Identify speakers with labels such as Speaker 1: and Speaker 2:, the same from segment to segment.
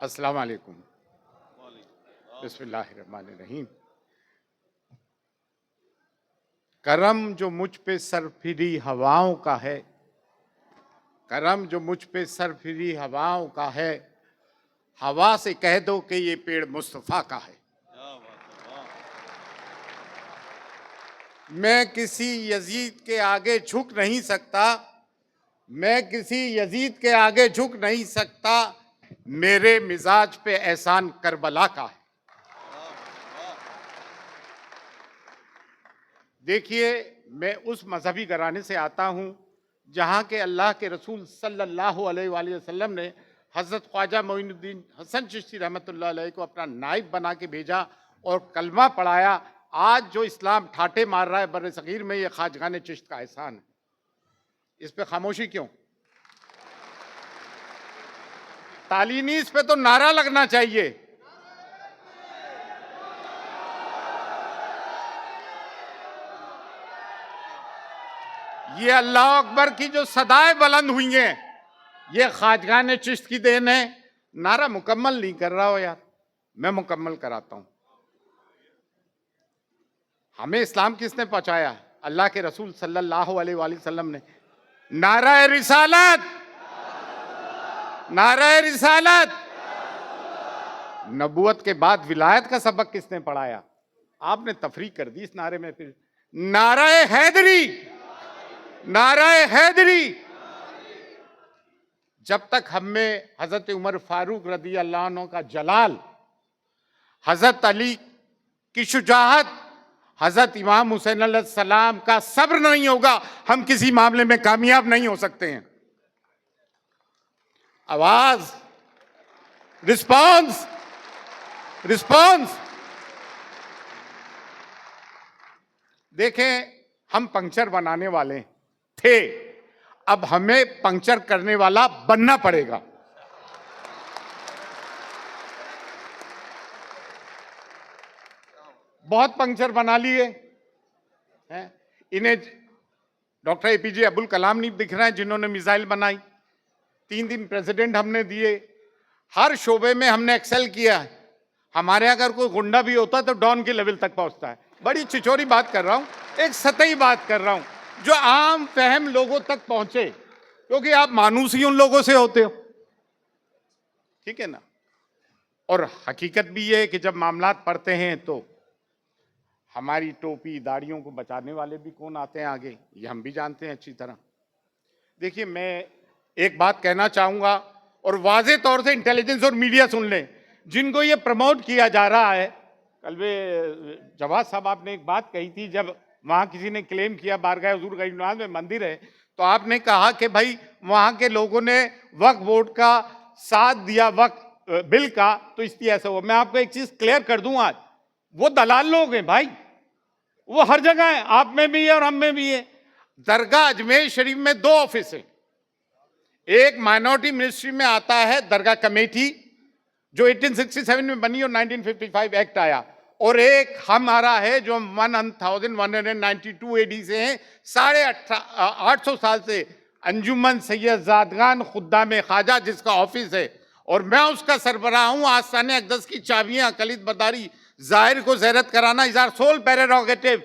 Speaker 1: अस्सलाम वालेकुम। बिस्मिल्लाहिर्रहमानिर्रहीम। करम जो मुझ पे सरफिरी हवाओं का है, करम जो मुझ पे सरफिरी हवाओं का है, हवा से कह दो कि ये पेड़ मुस्तफा का है। मैं किसी यजीद के आगे झुक नहीं सकता, मैं किसी यजीद के आगे झुक नहीं सकता, मेरे मिजाज पे एहसान करबला का है। देखिए, मैं उस मजहबी घराने से आता हूं जहां के अल्लाह के रसूल सल्लल्लाहु अलैहि वसल्लम ने हजरत ख्वाजा मोइनुद्दीन हसन चिश्ती रहमतुल्लाह अलैह को अपना नाइब बना के भेजा और कलमा पढ़ाया। आज जो इस्लाम ठाटे मार रहा है बर सगीर में, ये ख्वाजगान चिश्त का एहसान है। इस पे खामोशी क्यों? ताली नहीं, इस पे तो नारा लगना चाहिए। ये अल्लाह अकबर की जो सदाएं बुलंद हुई हैं, ये ख्वाजगान चिश्त की देन है। नारा मुकम्मल नहीं कर रहा हो यार, मैं मुकम्मल कराता हूं। हमें इस्लाम किसने पहुंचाया? अल्लाह के रसूल सल्लल्लाहु अलैहि वसल्लम ने। नारा रिसालत, नारा रिसालत। नबूवत के बाद विलायत का सबक किसने पढ़ाया? आपने तफरीक कर दी इस नारे में। फिर नारा हैदरी, नारा हैदरी। जब तक हमें हजरत उमर फारूक रदी अल्लाह अन्हु का जलाल, हजरत अली की शुजाअत, हजरत इमाम हुसैन अलैहिस्सलाम का सब्र नहीं होगा, हम किसी मामले में कामयाब नहीं हो सकते हैं। आवाज, रिस्पांस, रिस्पांस। देखें, हम पंक्चर बनाने वाले थे, अब हमें पंक्चर करने वाला बनना पड़ेगा। बहुत पंक्चर बना लिए हैं। इन्हें डॉक्टर एपीजे अब्दुल कलाम नहीं दिख रहे हैं जिन्होंने मिसाइल बनाई। 3 दिन प्रेसिडेंट हमने दिए, हर शोबे में हमने एक्सेल किया है। हमारे अगर कोई गुंडा भी होता है तो डॉन के लेवल तक पहुंचता है। बड़ी छिछोरी बात कर रहा हूं, एक सतही बात कर रहा हूं जो आम फहम लोगों तक पहुंचे, क्योंकि आप मानूस ही उन लोगों से होते हो, ठीक है ना। और हकीकत भी ये है कि जब मामलात पड़ते हैं तो हमारी टोपी दाढ़ियों को बचाने वाले भी कौन आते हैं आगे, ये हम भी जानते हैं अच्छी तरह। देखिए, मैं एक बात कहना चाहूंगा और वाज़े तौर से इंटेलिजेंस और मीडिया सुन लें, जिनको ये प्रमोट किया जा रहा है। कल जवाद साहब, आपने एक बात कही थी, जब वहां किसी ने क्लेम किया बारगाह हुजूर गरीबनवाज में मंदिर है, तो आपने कहा कि भाई वहां के लोगों ने वक्फ बोर्ड का साथ दिया, वक्फ बिल का, तो इसलिए ऐसा हुआ। मैं आपको एक चीज क्लियर कर दूं, आज वो दलाल लोग हैं भाई, वो हर जगह है, आप में भी है और हम में भी है। दरगाह अजमेर शरीफ में 2 ऑफिस है। एक माइनॉरिटी मिनिस्ट्री में आता है दरगाह कमेटी, जो 1867 में बनी और 1955 एक्ट आया, और एक हमारा है जो 1192 एडी से है, 850 साल से अंजुमन सैयदजादगान खुद्दाम ख्वाजा जिसका ऑफिस है, और मैं उसका सरबराह हूं। आस्थाने अक़दस की चाबियां कलीद बदारी जाहिर को ज़ैरत कराना is our sole prerogative.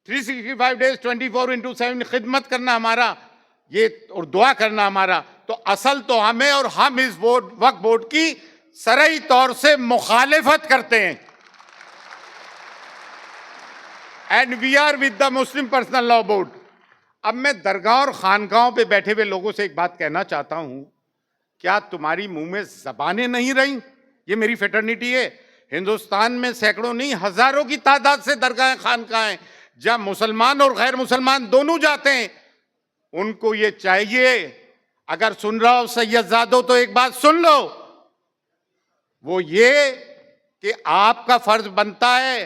Speaker 1: 365 days 24/7 खिदमत करना हमारा ये, और दुआ करना हमारा। तो असल तो हमें, और हम इस वक्फ बोर्ड की सरई तौर से मुखालिफत करते हैं। And we are with the Muslim personal law board. अब मैं दरगाह और खानकाहों पे बैठे हुए लोगों से एक बात कहना चाहता हूं, क्या तुम्हारी मुंह में जबानें नहीं रही? ये मेरी फेटर्निटी है। हिंदुस्तान में सैकड़ों नहीं हजारों की तादाद से दरगाह खानकाहें जहां मुसलमान और गैर मुसलमान दोनों जाते हैं। उनको ये चाहिए, अगर सुन रहा हो सैयदजादो तो एक बात सुन लो, वो ये कि आपका फर्ज बनता है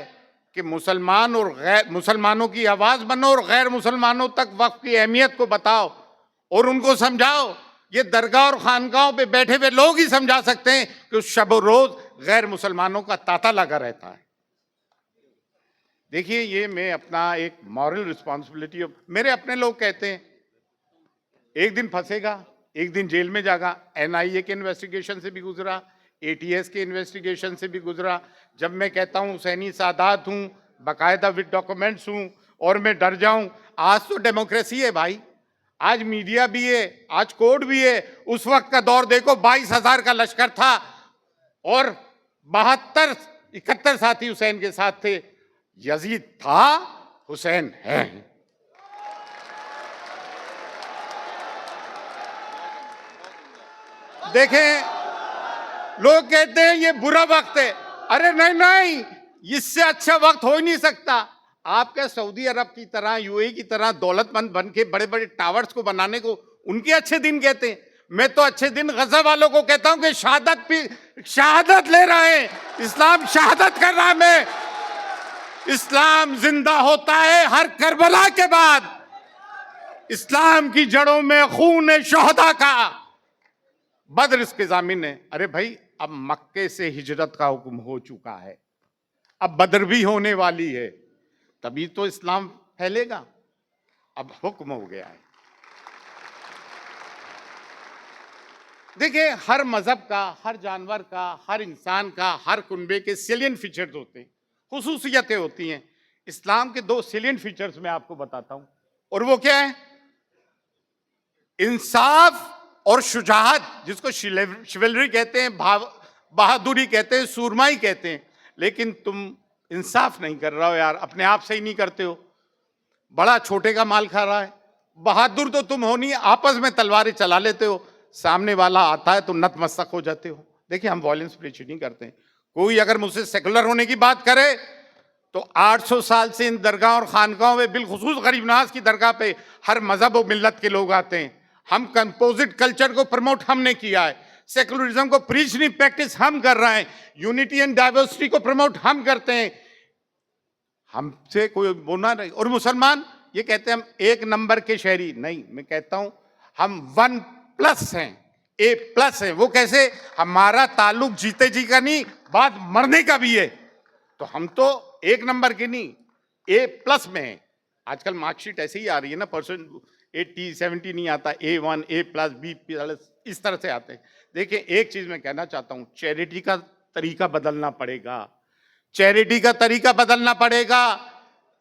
Speaker 1: कि मुसलमान और गैर मुसलमानों की आवाज बनो और गैर मुसलमानों तक वक्फ की अहमियत को बताओ और उनको समझाओ। ये दरगाह और खानकाहों पे बैठे हुए लोग ही समझा सकते हैं कि उस शब रोज गैर मुसलमानों का तांता लगा रहता है। देखिए, ये मैं अपना एक मॉरल रिस्पॉन्सिबिलिटी, मेरे अपने लोग कहते हैं एक दिन फंसेगा, एक दिन जेल में जाएगा। एनआईए के इन्वेस्टिगेशन से भी गुजरा, एटीएस के इन्वेस्टिगेशन से भी गुजरा। जब मैं कहता हूं हुसैनी सादात हूं, बाकायदा विद डॉक्यूमेंट्स हूं और मैं डर जाऊं, आज तो डेमोक्रेसी है भाई, आज मीडिया भी है, आज कोर्ट भी है। उस वक्त का दौर देखो, 22,000 का लश्कर था और 71 साथी हुसैन के साथ थे। यजीद था, हुसैन है। देखें, लोग कहते हैं ये बुरा वक्त है। अरे नहीं नहीं, इससे अच्छा वक्त हो ही नहीं सकता। आप क्या सऊदी अरब की तरह, यूएई की तरह दौलतमंद बन के बड़े बड़े टावर्स को बनाने को उनके अच्छे दिन कहते हैं? मैं तो अच्छे दिन गजा वालों को कहता हूं कि शहादत ले रहे हैं, इस्लाम शहादत कर रहा है। मैं, इस्लाम जिंदा होता है हर करबला के बाद। इस्लाम की जड़ों में खून शोहदा का, बद्र इसके जामिन है। अरे भाई, अब मक्के से हिजरत का हुक्म हो चुका है, अब बद्र भी होने वाली है, तभी तो इस्लाम फैलेगा। अब हुक्म हो गया है। देखिए, हर मजहब का, हर जानवर का, हर इंसान का, हर कुनबे के सेलियंट फीचर्स होते हैं, खुसूसियतें होती हैं। इस्लाम के 2 सेलियंट फीचर्स मैं आपको बताता हूं, और वो क्या है? इंसाफ और शुजाअत, जिसको शिवलरी कहते हैं, बहादुरी कहते हैं, सूरमाई कहते हैं। लेकिन तुम इंसाफ नहीं कर रहे हो यार, अपने आप से ही नहीं करते हो, बड़ा छोटे का माल खा रहा है। बहादुर तो तुम हो नहीं, आपस में तलवारें चला लेते हो, सामने वाला आता है तो नतमस्तक हो जाते हो। देखिए, हम वॉयलेंस प्रीच नहीं करते हैं। कोई अगर मुझसे सेकुलर होने की बात करे तो 800 साल से इन दरगाह और खानकाहों में, बिलखुसूस गरीब नवाज की दरगाह पे, हर मजहब और मिल्लत के लोग आते हैं। हम कंपोजिट कल्चर को प्रमोट हमने किया है, सेकुलरिज्म को प्रीच नहीं प्रैक्टिस हम कर रहे हैं, यूनिटी एंड डाइवर्सिटी को प्रमोट हम करते हैं, हमसे कोई बोलना नहीं। और मुसलमान ये कहते हैं हम 1 नंबर के शहरी, नहीं, मैं कहता हूं हम 1+ हैं, A+ हैं। वो कैसे? हमारा ताल्लुक जीते जी का नहीं, बात मरने का भी है। तो हम तो 1 नंबर के नहीं, A+ में है। आजकल मार्कशीट ऐसे ही आ रही है ना, परसेंट 80 70 नहीं आता, A1 A+, B+, इस तरह से आते हैं। देखिए, एक चीज मैं कहना चाहता हूं, चैरिटी का तरीका बदलना पड़ेगा, चैरिटी का तरीका बदलना पड़ेगा।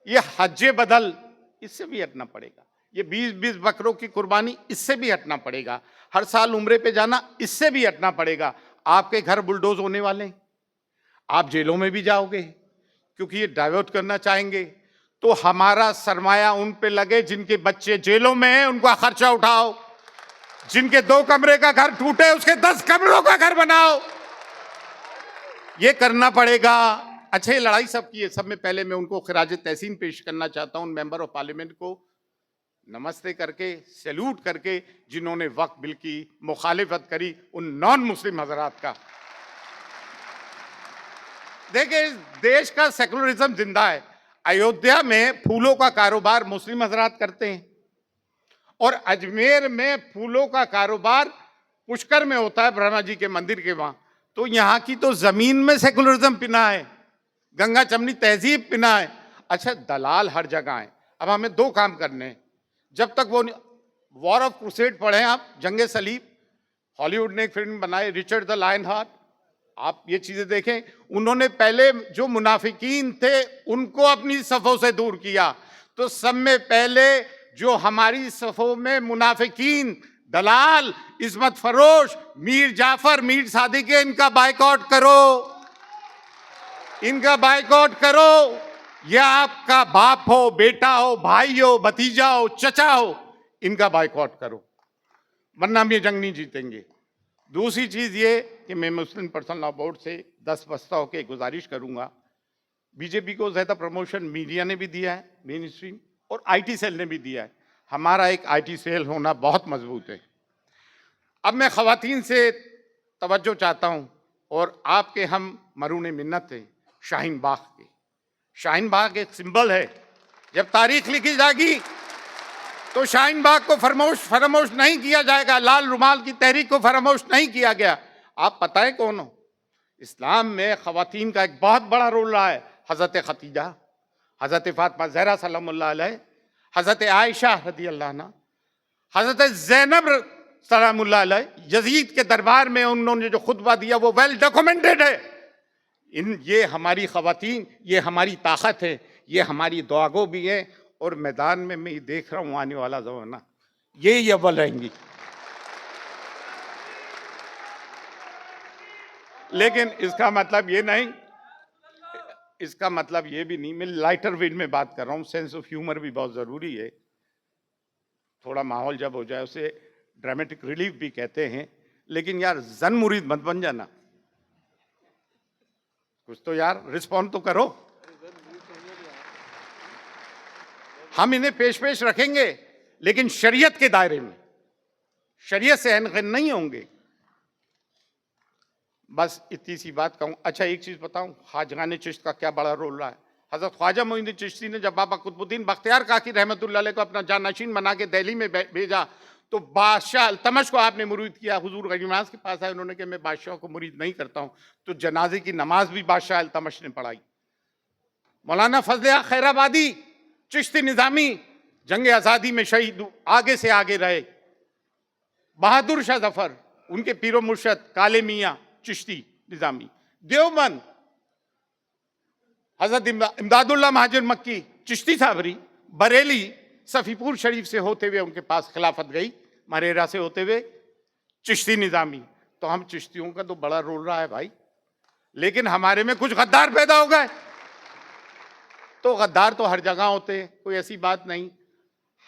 Speaker 1: ये हज्जे बदल, इससे भी हटना पड़ेगा। ये 20-20 बकरों की कुर्बानी, इससे भी हटना पड़ेगा। हर साल उम्रे पे जाना, इससे भी हटना पड़ेगा। आपके घर बुलडोज होने वाले, आप जेलों में भी जाओगे, क्योंकि ये डाइवर्ट करना चाहेंगे। तो हमारा सरमाया उन पे लगे जिनके बच्चे जेलों में हैं, उनका खर्चा उठाओ। जिनके 2 कमरे का घर टूटे, उसके 10 कमरों का घर बनाओ। ये करना पड़ेगा। अच्छा, ये लड़ाई सब की है। सब में पहले मैं उनको खिराज तहसीन पेश करना चाहता हूं, मेंबर ऑफ पार्लियामेंट को नमस्ते करके, सैल्यूट करके, जिन्होंने वक्फ बिल की मुखालिफत करी, उन नॉन मुस्लिम हजरात का। देखिए, देश का सेकुलरिज्म जिंदा है। अयोध्या में फूलों का कारोबार मुस्लिम हजरात करते हैं, और अजमेर में फूलों का कारोबार पुष्कर में होता है, ब्रह्मा जी के मंदिर के वहां। तो यहाँ की तो जमीन में सेकुलरिज्म पिना है, गंगा चमनी तहजीब पिना है। अच्छा, दलाल हर जगह है। अब हमें 2 काम करने हैं। जब तक वो वॉर ऑफ क्रूसेड पढ़े आप, जंगे सलीब, हॉलीवुड ने एक फिल्म बनाई रिचर्ड द लायन हार्ट, आप ये चीजें देखें। उन्होंने पहले जो मुनाफिकीन थे उनको अपनी सफ़ों से दूर किया। तो सब में पहले जो हमारी सफ़ों में मुनाफिकीन, दलाल, इस्मत फरोश, मीर जाफर, मीर सादिक, इनका बाइकआउट करो, इनका बाइकआउट करो। या आपका बाप हो, बेटा हो, भाई हो, भतीजा हो, चचा हो, इनका बाइकआउट करो, वरना हम ये जंग नहीं जीतेंगे। दूसरी चीज ये कि मैं मुस्लिम पर्सनल लॉ बोर्ड से 10 बस्ता होकर गुजारिश करूंगा, बीजेपी को ज्यादा प्रमोशन मीडिया ने भी दिया है, मेन स्ट्रीम, और आईटी सेल ने भी दिया है। हमारा एक आईटी सेल होना बहुत मजबूत है। अब मैं खवातीन से तवज्जो चाहता हूं, और आपके हम मरून मिन्नत थे शाहीन बाग के। शाहीन बाग एक सिंबल है। जब तारीख लिखी जाएगी तो शाहीन बाग को फरामोश नहीं किया जाएगा। लाल रुमाल की तहरीक को फरामोश नहीं किया गया। आप पता है कौन हो? इस्लाम में खवातीन का एक बहुत बड़ा रोल रहा है। हजरत खतीजा, हजरत फातिमा ज़हरा सलामुल्लाह अलैह, हजरत आयशा रदी अल्लाह अन्हा, हजरत ज़ैनब सलामुल्लाह अलैह, यजीद के दरबार में उन्होंने जो खुतबा दिया वो वेल डॉक्यूमेंटेड है। ये हमारी खवातीन, ये हमारी ताकत है, ये हमारी दुआगो भी है। और मैदान में मैं देख रहा हूँ आने वाला ज़माना ये अव्वल रहेंगी। लेकिन इसका मतलब ये नहीं, इसका मतलब ये भी नहीं, मैं लाइटर वेट में बात कर रहा हूँ। सेंस ऑफ ह्यूमर भी बहुत ज़रूरी है। थोड़ा माहौल जब हो जाए उसे ड्रामेटिक रिलीफ भी कहते हैं। लेकिन यार जन मुरीद मत बन जाना, कुछ तो यार रिस्पॉन्ड तो करो। हम इन्हें पेश रखेंगे लेकिन शरीयत के दायरे में, शरीयत से अनगिन नहीं होंगे। बस इतनी सी बात कहूँ। अच्छा एक चीज बताऊं, खाजगान चिश्त का क्या बड़ा रोल रहा है। हजरत ख्वाजा मोइनुद्दीन चिश्ती ने जब बाबा कुतुबुद्दीन बख्तियार काकी रहमतुल्लाह अलैह को अपना जानशीन बना के दिल्ली में भेजा तो बादशाह अल्तमश को आपने मुरीद किया। हुजूर गरीब नवाज के पास आए, उन्होंने कहा मैं बादशाह को मुरीद नहीं करता हूं। तो जनाजे की नमाज भी बादशाह अल्तमश ने पढ़ाई। मौलाना फजल खैराबादी चिश्ती निजामी जंग आज़ादी में शहीद, आगे से आगे रहे। बहादुर शाह जफर, उनके पीरो मुर्शद काले मियाँ चिश्ती निजामी। देवबंद हजरत इमदादुल्लाह महाजिर मक्की चिश्ती साबरी। बरेली सफीपुर शरीफ से होते हुए उनके पास खिलाफत गई, मरेरा से होते हुए चिश्ती निजामी। तो हम चिश्तियों का तो बड़ा रोल रहा है भाई, लेकिन हमारे में कुछ गद्दार पैदा हो गए। तो गद्दार तो हर जगह होते हैं, कोई ऐसी बात नहीं।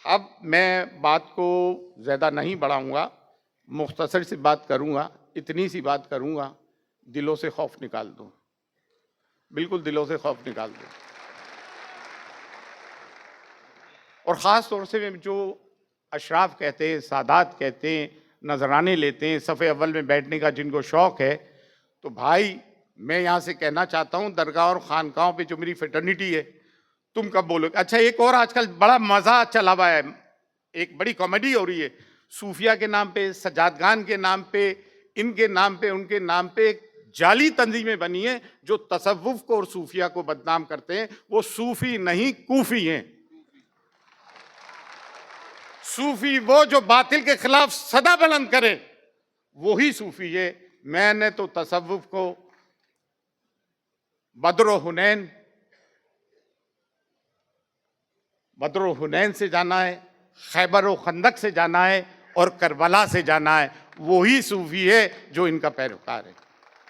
Speaker 1: अब मैं बात को ज़्यादा नहीं बढ़ाऊंगा, मुख्तसर सी बात करूंगा। इतनी सी बात करूंगा, दिलों से खौफ निकाल दो, बिल्कुल दिलों से खौफ निकाल दो। और ख़ास तौर से जो अशराफ कहते हैं, सादात कहते हैं, नजराने लेते हैं, सफ़े अव्वल में बैठने का जिनको शौक़ है, तो भाई मैं यहाँ से कहना चाहता हूँ दरगाह और खानकाहों पे जो मेरी फ्रेटर्निटी है, तुम कब बोलोगे। अच्छा एक और आजकल बड़ा मज़ा चला हुआ है, एक बड़ी कॉमेडी हो रही है। सूफिया के नाम पे, सजादगान के नाम पे, इनके नाम पे, उनके नाम पे एक जाली तंजीमें बनी है जो तसव्वुफ को और सूफिया को बदनाम करते हैं। वो सूफी नहीं कूफी हैं। सूफी वो जो बातिल के खिलाफ सदा बुलंद करे, वही सूफी है। मैंने तो तसव्वुफ को बद्र हुनैन से जाना है, खैबर व खंदक से जाना है और करबला से जाना है। वही सूफी है जो इनका पैरोकार है।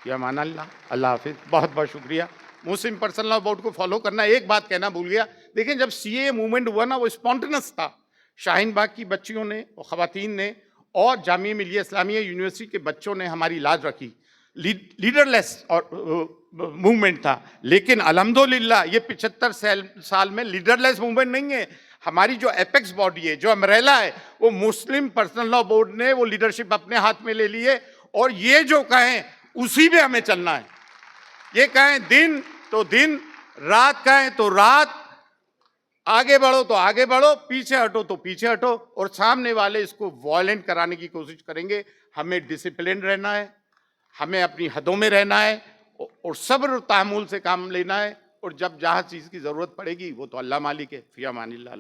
Speaker 1: या मान अल्लाह, अल्लाह हाफिज़, बहुत बहुत शुक्रिया। मुस्लिम पर्सनल लॉ बोर्ड को फॉलो करना। एक बात कहना भूल गया, देखिए जब सीए मूवमेंट हुआ ना, वो स्पॉन्टेनियस था। शाहीन बाग की बच्चियों ने और ख़वातीन ने और जामिया मिलिया इस्लामिया यूनिवर्सिटी के बच्चों ने हमारी लाज रखी। लीडरलेस और मूवमेंट था, लेकिन अल्हम्दुलिल्लाह ये 75 साल में लीडरलेस मूवमेंट नहीं है। हमारी जो एपेक्स बॉडी है, जो अम्ब्रेला है, वो मुस्लिम पर्सनल लॉ बोर्ड ने वो लीडरशिप अपने हाथ में ले ली है। और ये जो कहें उसी पे हमें चलना है। ये कहें दिन तो दिन, रात कहें तो रात, आगे बढ़ो तो आगे बढ़ो, पीछे हटो तो पीछे हटो। और सामने वाले इसको वायलेंट कराने की कोशिश करेंगे। हमें डिसिप्लिन रहना है, हमें अपनी हदों में रहना है और सब्र और तहम्मुल से काम लेना है। और जब जहाँ चीज़ की ज़रूरत पड़ेगी वो तो अल्लाह मालिक है। फ़ी अमानिल्लाह।